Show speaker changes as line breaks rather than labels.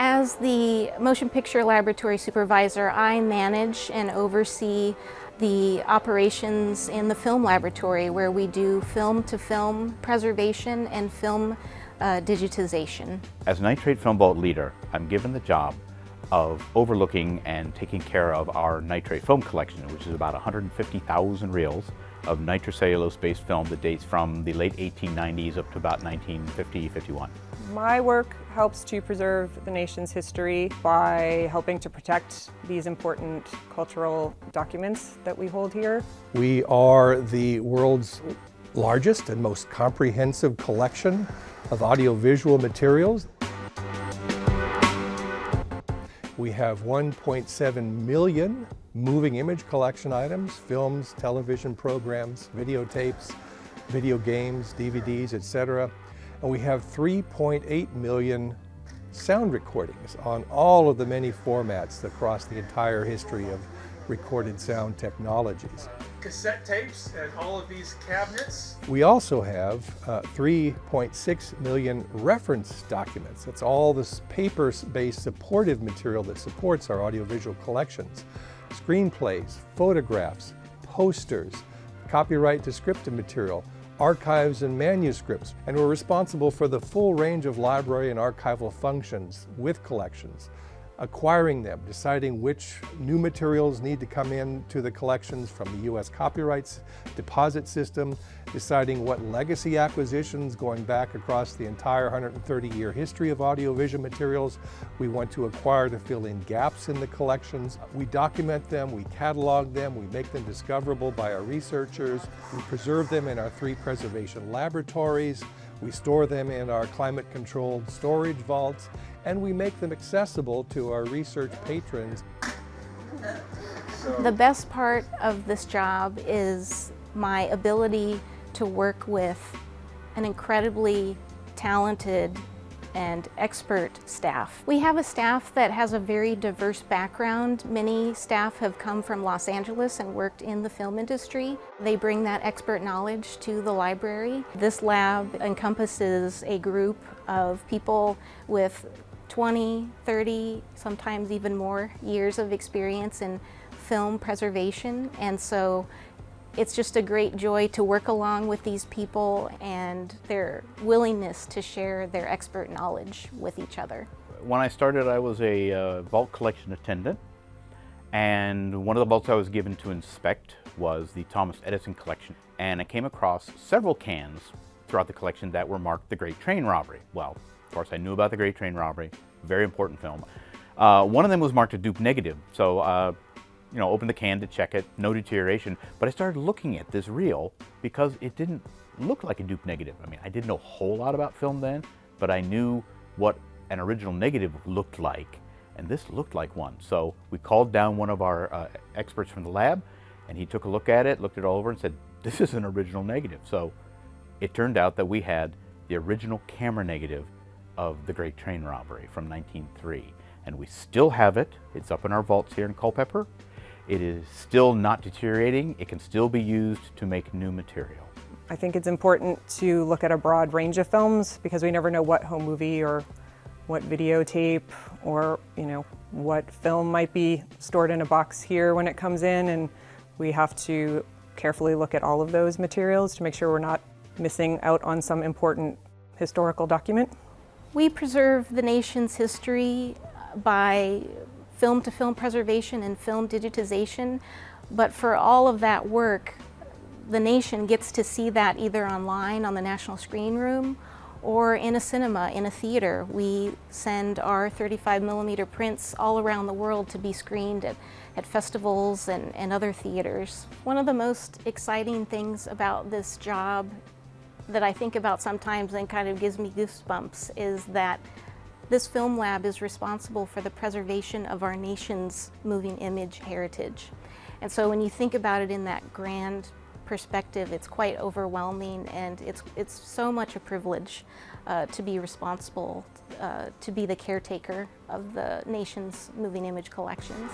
As the Motion Picture Laboratory Supervisor, I manage and oversee the operations in the film laboratory where we do film-to-film preservation and film digitization.
As Nitrate Film Vault leader, I'm given the job of overlooking and taking care of our nitrate film collection, which is about 150,000 reels of nitrocellulose-based film that dates from the late 1890s up to about 1950-51.
My work helps to preserve the nation's history by helping to protect these important cultural documents that we hold here.
We are the world's largest and most comprehensive collection of audiovisual materials. We have 1.7 million moving image collection items, films, television programs, videotapes, video games, DVDs, etc. And we have 3.8 million sound recordings on all of the many formats across the entire history of recorded sound technologies.
Cassette tapes and all of these cabinets.
We also have 3.6 million reference documents. That's all this paper-based supportive material that supports our audiovisual collections. Screenplays, photographs, posters, copyright descriptive material, archives and manuscripts, and we're responsible for the full range of library and archival functions with collections, acquiring them, deciding which new materials need to come into the collections from the U.S. copyrights deposit system, deciding what legacy acquisitions going back across the entire 130-year history of audiovisual materials we want to acquire to fill in gaps in the collections. We document them, we catalog them, we make them discoverable by our researchers, we preserve them in our 3 preservation laboratories, we store them in our climate-controlled storage vaults, and we make them accessible to our research patrons.
The best part of this job is my ability to work with an incredibly talented and expert staff. We have a staff that has a very diverse background. Many staff have come from Los Angeles and worked in the film industry. They bring that expert knowledge to the library. This lab encompasses a group of people with 20, 30, sometimes even more years of experience in film preservation, and so it's just a great joy to work along with these people and their willingness to share their expert knowledge with each other.
When I started, I was a vault collection attendant, and one of the vaults I was given to inspect was the Thomas Edison collection, and I came across several cans throughout the collection that were marked The Great Train Robbery. Well, of course, I knew about The Great Train Robbery, very important film. One of them was marked a dupe negative, so opened the can to check it, no deterioration, but I started looking at this reel because it didn't look like a dupe negative. I mean, I didn't know a whole lot about film then, but I knew what an original negative looked like, and this looked like one. So we called down one of our experts from the lab, and he took a look at it, looked it over, and said, this is an original negative. So it turned out that we had the original camera negative of The Great Train Robbery from 1903, and we still have it. It's up in our vaults here in Culpeper. It is still not deteriorating. It can still be used to make new material.
I think it's important to look at a broad range of films because we never know what home movie or what videotape or what film might be stored in a box here when it comes in, and we have to carefully look at all of those materials to make sure we're not missing out on some important historical document.
We preserve the nation's history by film-to-film preservation and film digitization, but for all of that work, the nation gets to see that either online on the National Screen Room or in a cinema, in a theater. We send our 35mm prints all around the world to be screened at festivals and other theaters. One of the most exciting things about this job that I think about sometimes and kind of gives me goosebumps is that this film lab is responsible for the preservation of our nation's moving image heritage. And so when you think about it in that grand perspective, it's quite overwhelming, and it's so much a privilege to be responsible, to be the caretaker of the nation's moving image collections.